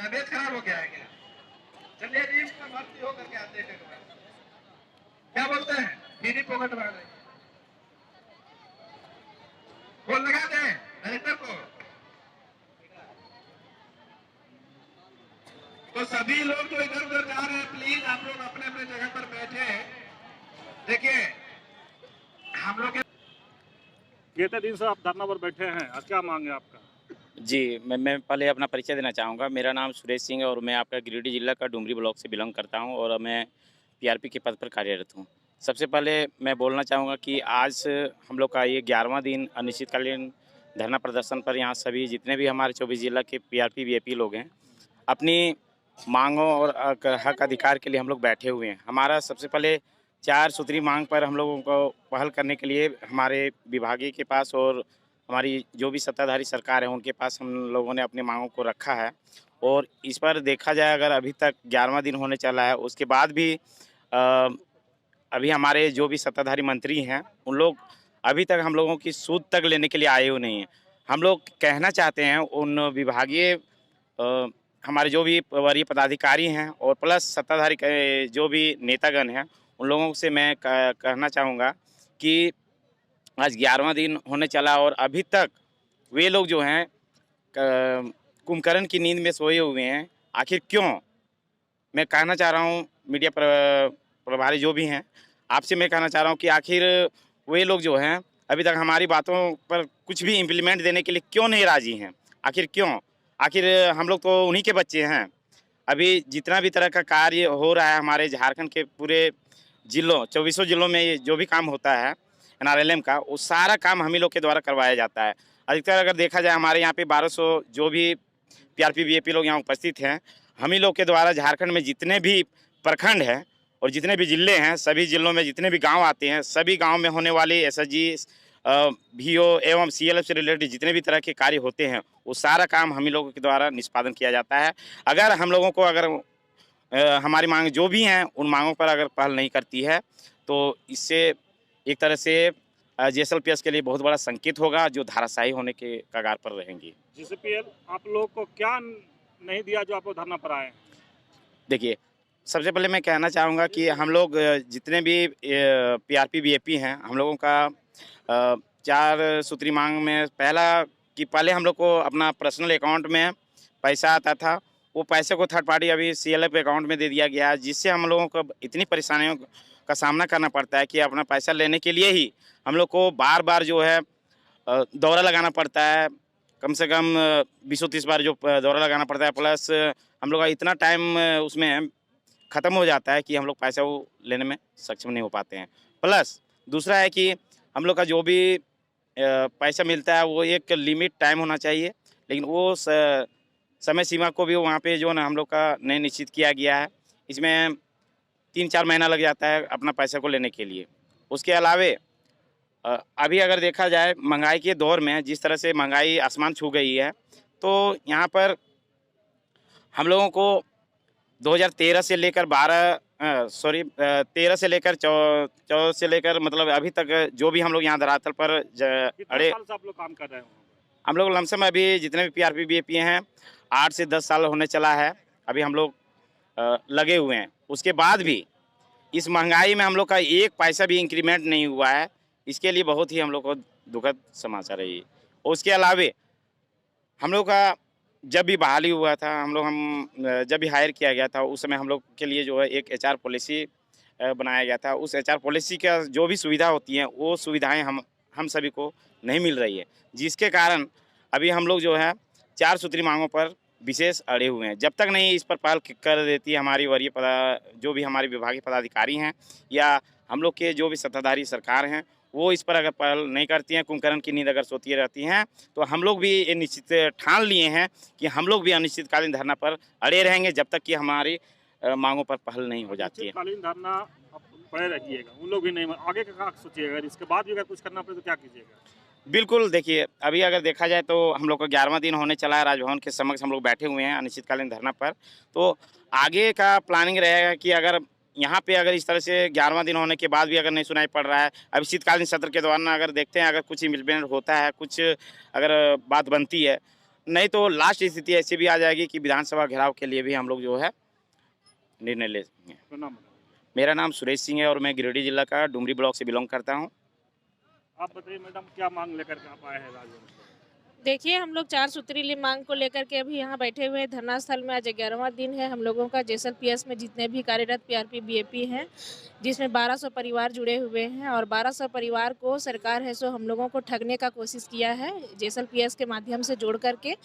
तबीयत खराब हो गया है क्या? चलिए जी, इसमें भर्ती होकर के आते हैं। क्या बोलते हैं? फ्री पॉकेट मार रहे हैं। फोन लगा दें डायरेक्टर को। तो सभी लोग जो इधर उधर जा रहे हैं, प्लीज आप लोग अपने अपने जगह पर बैठे। देखिए हम लोग कितने दिन से आप धरना पर बैठे हैं, आज क्या मांग है आपका? जी, मैं पहले अपना परिचय देना चाहूँगा। मेरा नाम सुरेश सिंह है और मैं आपका गिरिडीह जिला का डुमरी ब्लॉक से बिलोंग करता हूँ और मैं पीआरपी के पद पर कार्यरत हूँ। सबसे पहले मैं बोलना चाहूँगा कि आज हम लोग का ये 11वां दिन अनिश्चितकालीन धरना प्रदर्शन पर यहाँ सभी जितने भी हमारे 24 जिला के पीआरपी वीआईपी लोग हैं, अपनी मांगों और हक अधिकार के लिए हम लोग बैठे हुए हैं। हमारा सबसे पहले 4 सूत्री मांग पर हम लोगों को पहल करने के लिए हमारे विभागीय के पास और हमारी जो भी सत्ताधारी सरकार है उनके पास हम लोगों ने अपनी मांगों को रखा है। और इस पर देखा जाए, अगर अभी तक 11वां दिन होने चला है, उसके बाद भी अभी हमारे जो भी सत्ताधारी मंत्री हैं उन लोग अभी तक हम लोगों की सूद तक लेने के लिए आए हुए नहीं हैं। हम लोग कहना चाहते हैं उन विभागीय हमारे जो भी वरीय पदाधिकारी हैं और प्लस सत्ताधारी जो भी नेतागण हैं, उन लोगों से मैं कहना चाहूँगा कि आज 11वां दिन होने चला और अभी तक वे लोग जो हैं कुंभकर्ण की नींद में सोए हुए हैं। आखिर क्यों? मैं कहना चाह रहा हूँ मीडिया प्रभारी जो भी हैं, आपसे मैं कहना चाह रहा हूँ कि आखिर वे लोग जो हैं अभी तक हमारी बातों पर कुछ भी इम्प्लीमेंट देने के लिए क्यों नहीं राजी हैं? आखिर क्यों? आखिर हम लोग तो उन्हीं के बच्चे हैं। अभी जितना भी तरह का कार्य हो रहा है हमारे झारखंड के पूरे जिलों 24 जिलों में, ये जो भी काम होता है एनआरएलएम का, वो सारा काम हम ही लोग के द्वारा करवाया जाता है। अधिकतर अगर देखा जाए हमारे यहाँ पे 1200 जो भी पीआरपी वीआईपी लोग यहाँ उपस्थित हैं, हम ही लोग के द्वारा झारखंड में जितने भी प्रखंड हैं और जितने भी जिले हैं, सभी जिलों में जितने भी गांव आते हैं, सभी गांव में होने वाली एसएचजी वीओ एवं सीएलएफ से रिलेटेड जितने भी तरह के कार्य होते हैं, वो सारा काम हम ही लोगों के द्वारा निष्पादन किया जाता है। अगर हम लोगों को हमारी मांग जो भी हैं उन मांगों पर अगर पहल नहीं करती है तो इससे एक तरह से जेएसएलपीएस के लिए बहुत बड़ा संकेत होगा, जो धाराशायी होने के कगार पर रहेंगी। जीसीपीएल आप लोग को क्या नहीं दिया जो आप लोग धरना पर आए? देखिए, सबसे पहले मैं कहना चाहूँगा कि हम लोग जितने भी पीआरपी वीआईपी हैं, हम लोगों का 4 सूत्री मांग में पहला कि पहले हम लोग को अपना पर्सनल अकाउंट में पैसा आता था, वो पैसे को थर्ड पार्टी अभी सीएलएफ अकाउंट में दे दिया गया है, जिससे हम लोगों को इतनी परेशानियों का सामना करना पड़ता है कि अपना पैसा लेने के लिए ही हम लोग को बार बार जो है दौरा लगाना पड़ता है। कम से कम 20-30 बार जो दौरा लगाना पड़ता है, प्लस हम लोग का इतना टाइम उसमें ख़त्म हो जाता है कि हम लोग पैसा वो लेने में सक्षम नहीं हो पाते हैं। प्लस दूसरा है कि हम लोग का जो भी पैसा मिलता है वो एक लिमिट टाइम होना चाहिए, लेकिन वो समय सीमा को भी वहाँ पे जो ना हम लोग का नहीं निश्चित किया गया है। इसमें 3-4 महीना लग जाता है अपना पैसा को लेने के लिए। उसके अलावे अभी अगर देखा जाए महंगाई के दौर में जिस तरह से महंगाई आसमान छू गई है, तो यहाँ पर हम लोगों को 2013 से लेकर 13 से लेकर 14 से लेकर मतलब अभी तक जो भी हम लोग यहाँ धरातल पर कितने साल से आप लोग काम कर रहे हैं? हम लोग लमसम अभी जितने भी पीआरपी वीआईपी हैं 8 से 10 साल होने चला है अभी हम लोग लगे हुए हैं। उसके बाद भी इस महंगाई में हम लोग का एक पैसा भी इंक्रीमेंट नहीं हुआ है। इसके लिए बहुत ही हम लोग को दुखद समाचार है ये। उसके अलावे हम लोग का जब भी बहाली हुआ था, जब भी हायर किया गया था, उस समय हम लोग के लिए जो है एक एचआर पॉलिसी बनाया गया था। उस एचआर पॉलिसी का जो भी सुविधा होती हैं वो सुविधाएं हम सभी को नहीं मिल रही है, जिसके कारण अभी हम लोग जो है 4 सूत्री मांगों पर विशेष अड़े हुए हैं। जब तक नहीं इस पर पहल कर देती है हमारी वरीय जो भी हमारे विभागीय पदाधिकारी हैं या हम लोग के जो भी सत्ताधारी सरकार हैं, वो इस पर अगर पहल नहीं करती हैं, कुंभकर्ण की नींद अगर सोती रहती हैं, तो हम लोग भी ये निश्चित ठान लिए हैं कि हम लोग भी अनिश्चितकालीन धरना पर अड़े रहेंगे जब तक कि हमारी मांगों पर पहल नहीं हो जाती है। अनिश्चितकालीन धरना पड़े रहिएगा, उन लोग भी नहीं, आगे का सोचिएगा, अगर इसके बाद भी अगर कुछ करना पड़े तो क्या कीजिएगा? बिल्कुल, देखिए अभी अगर देखा जाए तो हम लोग का 11वां दिन होने चला है, राजभवन के समक्ष हम लोग बैठे हुए हैं अनिश्चितकालीन धरना पर। तो आगे का प्लानिंग रहेगा कि अगर यहाँ पे अगर इस तरह से 11वां दिन होने के बाद भी अगर नहीं सुनाई पड़ रहा है, अभी शीतकालीन सत्र के दौरान अगर देखते हैं अगर कुछ इम्प्लीमेंट होता है, कुछ अगर बात बनती है, नहीं तो लास्ट स्थिति ऐसी भी आ जाएगी कि विधानसभा घेराव के लिए भी हम लोग जो है निर्णय ले सकेंगे। अपना नाम बताइए। मेरा नाम सुरेश सिंह है और मैं गिरिडीह जिला का डुमरी ब्लॉक से बिलोंग करता हूँ। आप बताइए मैडम, क्या मांग लेकर के आप आए हैं राजभवन? देखिए, हम लोग 4 सूत्रीय मांग को लेकर के अभी यहाँ बैठे हुए हैं धरना स्थल में। आज 11वां दिन है हम लोगों का। जेसल पीएस में जितने भी कार्यरत पीआरपी बीएपी हैं, जिसमें 1200 परिवार जुड़े हुए हैं और 1200 परिवार को सरकार है सो हम लोगों को ठगने का कोशिश किया है जेसल पीएस के माध्यम से जोड़ करके।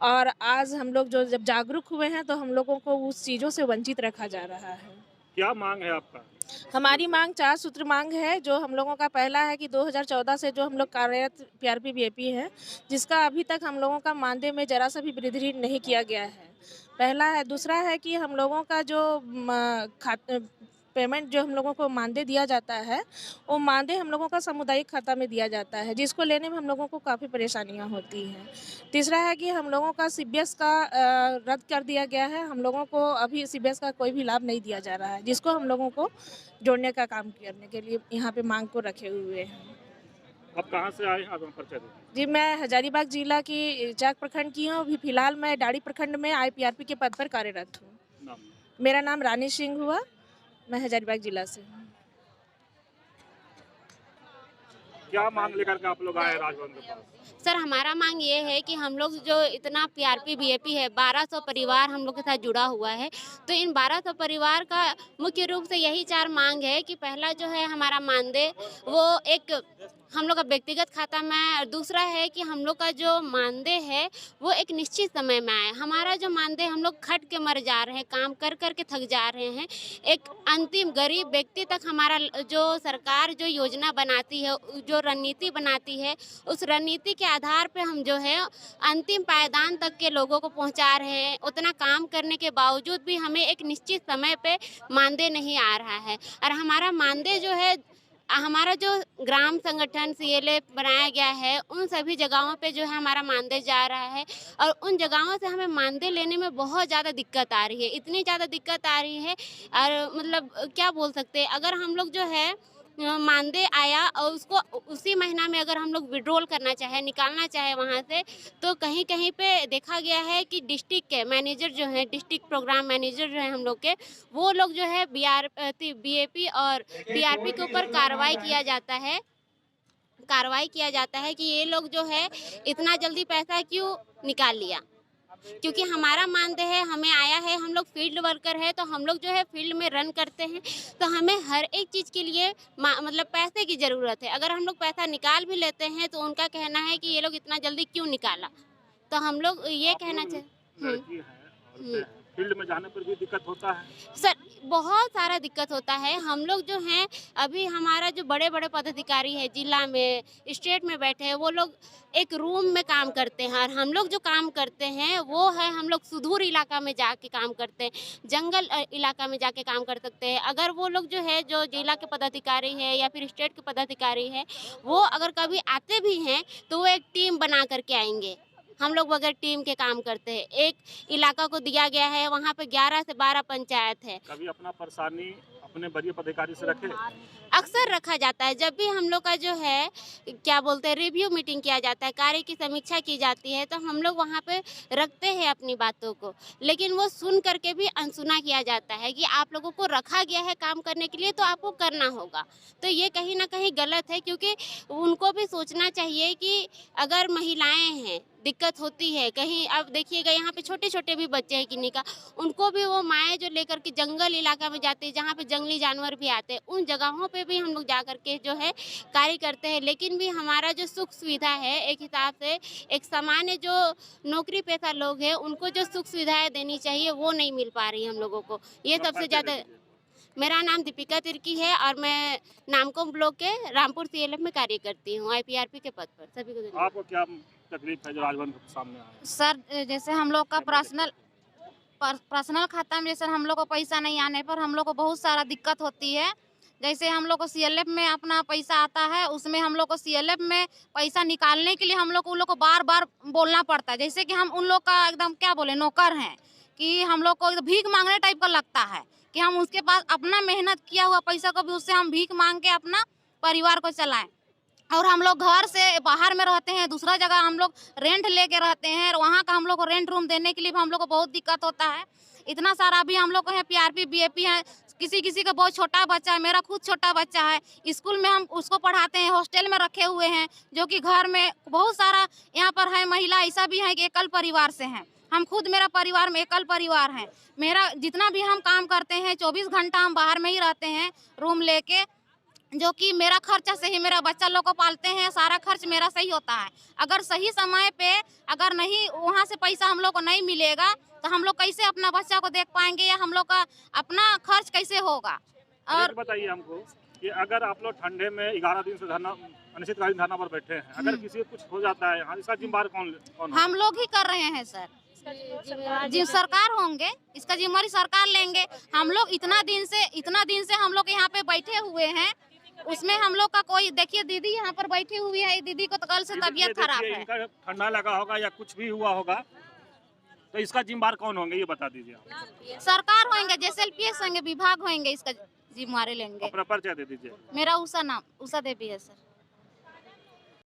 और आज हम लोग जो जब जागरूक हुए हैं तो हम लोगों को उस चीज़ों से वंचित रखा जा रहा है। क्या मांग है आपका? हमारी मांग 4 सूत्र मांग है। जो हम लोगों का पहला है कि 2014 से जो हम लोग कार्यरत पीआरपी बीएपी हैं, जिसका अभी तक हम लोगों का मानदेय में जरा सा भी वृद्धि नहीं किया गया है, पहला है। दूसरा है कि हम लोगों का जो पेमेंट जो हम लोगों को मानदेय दिया जाता है, वो मानदेय हम लोगों का सामुदायिक खाता में दिया जाता है, जिसको लेने में हम लोगों को काफ़ी परेशानियां होती हैं। तीसरा है कि हम लोगों का सीबीएस का रद्द कर दिया गया है। हम लोगों को अभी सीबीएस का कोई भी लाभ नहीं दिया जा रहा है, जिसको हम लोगों को जोड़ने का काम करने के लिए यहाँ पे मांग को रखे हुए हैं। आप कहाँ से आए हैं? आप परिचय दें। जी, मैं हजारीबाग जिला की चाक प्रखंड की हूँ। अभी फिलहाल मैं डाड़ी प्रखंड में आईपीआरपी के पद पर कार्यरत हूँ। नाम? मेरा नाम रानी सिंह हुआ, मैं हजारीबाग जिला से हूँ। क्या मांग लेकर के आप लोग आए राजभवन के पास? सर, हमारा मांग ये है कि हम लोग जो इतना पीआरपी बीएपी है, 1200 परिवार हम लोग के साथ जुड़ा हुआ है, तो इन 1200 परिवार का मुख्य रूप से यही 4 मांग है कि पहला जो है हमारा मानदेय वो एक हम लोग का व्यक्तिगत खाता में आए, और दूसरा है कि हम लोग का जो मानदेय है वो एक निश्चित समय में आए। हमारा जो मानदेय, हम लोग खट के मर जा रहे हैं, काम कर कर के थक जा रहे हैं। एक अंतिम गरीब व्यक्ति तक हमारा जो सरकार जो योजना बनाती है, जो रणनीति बनाती है, उस रणनीति के आधार पे हम जो है अंतिम पायदान तक के लोगों को पहुंचा रहे हैं। उतना काम करने के बावजूद भी हमें एक निश्चित समय पे मानदेय नहीं आ रहा है। और हमारा मानदेय जो है, हमारा जो ग्राम संगठन सीएलए बनाया गया है, उन सभी जगहों पे जो है हमारा मानदेय जा रहा है, और उन जगहों से हमें मानदेय लेने में बहुत ज़्यादा दिक्कत आ रही है। इतनी ज़्यादा दिक्कत आ रही है, और मतलब क्या बोल सकते हैं, अगर हम लोग जो है मानदेय आया और उसको उसी महीना में अगर हम लोग विड्रॉल करना चाहे, निकालना चाहे वहाँ से, तो कहीं कहीं पे देखा गया है कि डिस्ट्रिक्ट के मैनेजर जो हैं, डिस्ट्रिक्ट प्रोग्राम मैनेजर जो हैं हम लोग के, वो लोग जो है बीएपी और पीआरपी के ऊपर कार्रवाई किया जाता है कि ये लोग जो है इतना जल्दी पैसा क्यों निकाल लिया। क्योंकि हमारा मानदेय है, हमें आया है, हम लोग फील्ड वर्कर है, तो हम लोग जो है फील्ड में रन करते हैं, तो हमें हर एक चीज़ के लिए मतलब पैसे की ज़रूरत है। अगर हम लोग पैसा निकाल भी लेते हैं तो उनका कहना है कि ये लोग इतना जल्दी क्यों निकाला। तो हम लोग ये कहना चाहिए, लड़की है और फील्ड में जाने पर भी दिक्कत होता है। सर बहुत सारा दिक्कत होता है। हम लोग जो हैं, अभी हमारा जो बड़े बड़े पदाधिकारी है जिला में, स्टेट में बैठे हैं, वो लोग एक रूम में काम करते हैं, और हम लोग जो काम करते हैं वो है हम लोग सुदूर इलाका में जाके काम करते हैं, जंगल इलाका में जाके काम कर सकते हैं। अगर वो लोग जो है, जो जिला के पदाधिकारी है या फिर स्टेट के पदाधिकारी है, वो अगर कभी आते भी हैं तो वो एक टीम बना करके आएंगे। हम लोग बगैर टीम के काम करते हैं। एक इलाका को दिया गया है, वहाँ पे 11 से 12 पंचायत है। कभी अपना परेशानी अपने वरीय पदाधिकारी से रखे? अक्सर रखा जाता है। जब भी हम लोग का जो है क्या बोलते हैं रिव्यू मीटिंग किया जाता है, कार्य की समीक्षा की जाती है, तो हम लोग वहाँ पे रखते हैं अपनी बातों को, लेकिन वो सुन करके भी अनसुना किया जाता है कि आप लोगों को रखा गया है काम करने के लिए तो आपको करना होगा। तो ये कहीं ना कहीं गलत है, क्योंकि उनको भी सोचना चाहिए कि अगर महिलाएं हैं, दिक्कत होती है कहीं, अब देखिएगा यहाँ पे छोटे छोटे भी बच्चे हैं किन्हीं का, उनको भी वो माएँ जो लेकर के जंगल इलाका में जाते हैं, जहाँ पे जंगली जानवर भी आते हैं, उन जगहों पे भी हम लोग जा करके जो है कार्य करते हैं। लेकिन भी हमारा जो सुख सुविधा है, एक हिसाब से एक सामान्य जो नौकरी पेशा लोग हैं, उनको जो सुख सुविधाएं देनी चाहिए वो नहीं मिल पा रही हम लोगों को। ये सबसे ज़्यादा। मेरा नाम दीपिका तिर्की है और मैं नामकोम ब्लॉक के रामपुर सीएलएफ में कार्य करती हूँ, आईपीआरपी के पद पर। सभी को आपको क्या तकलीफ है जो राजभवन के सामने आया? सर, जैसे हम लोग का पर्सनल खाता में जैसे हम लोग को पैसा नहीं आने पर हम लोग को बहुत सारा दिक्कत होती है। जैसे हम लोग को सीएलएफ में अपना पैसा आता है, उसमें हम लोग को सीएलएफ में पैसा निकालने के लिए हम लोग को उन लोग को बार बार बोलना पड़ता है। जैसे कि हम उन लोग का एकदम क्या बोले नौकर हैं, कि हम लोग को भीख मांगने टाइप का लगता है कि हम उसके पास अपना मेहनत किया हुआ पैसा को भी उससे हम भीख मांग के अपना परिवार को चलाएं। और हम लोग घर से बाहर में रहते हैं, दूसरा जगह हम लोग रेंट लेके रहते हैं और वहाँ का हम लोग को रेंट रूम देने के लिए भी हम लोग को बहुत दिक्कत होता है। इतना सारा अभी हम लोग को है पीआरपी बीएपी है, किसी किसी का बहुत छोटा बच्चा है, मेरा खुद छोटा बच्चा है, स्कूल में हम उसको पढ़ाते हैं, हॉस्टल में रखे हुए हैं, जो कि घर में बहुत सारा यहाँ पर है महिला ऐसा भी है कि एकल परिवार से हैं। हम खुद मेरा परिवार में एकल परिवार है। मेरा जितना भी हम काम करते हैं 24 घंटा हम बाहर में ही रहते हैं रूम लेके, जो कि मेरा खर्चा से ही मेरा बच्चा लोग को पालते हैं, सारा खर्च मेरा सही होता है। अगर सही समय पे अगर नहीं वहाँ से पैसा हम लोग को नहीं मिलेगा तो हम लोग कैसे अपना बच्चा को देख पाएंगे या हम लोग का अपना खर्च कैसे होगा। और बताइए हमको कि अगर आप लोग ठंडे में 11 दिन से धरना अनिश्चितकालीन धरना पर बैठे हैं, अगर किसी को कुछ हो जाता है यहाँ, इसका जिम्मेदार कौन हम लोग ही कर रहे हैं सर, जी सरकार होंगे, इसका जिम्मेदारी सरकार लेंगे। हम लोग इतना दिन से हम लोग यहाँ पे बैठे हुए हैं, उसमें हम लोग का कोई, देखिए दीदी यहाँ पर बैठी हुई है, दीदी को तो कल से तबीयत खराब है। इनका ठंडा लगा होगा या कुछ भी हुआ होगा तो इसका जिम्मेदार कौन होंगे ये बता दीजिए आप। सरकार होंगे, जेएसएलपीएस होंगे, विभाग होंगे, इसका जिम्मेदारी लेंगे। अपना परिचय दे दीजिए। मेरा उषा देवी है सर।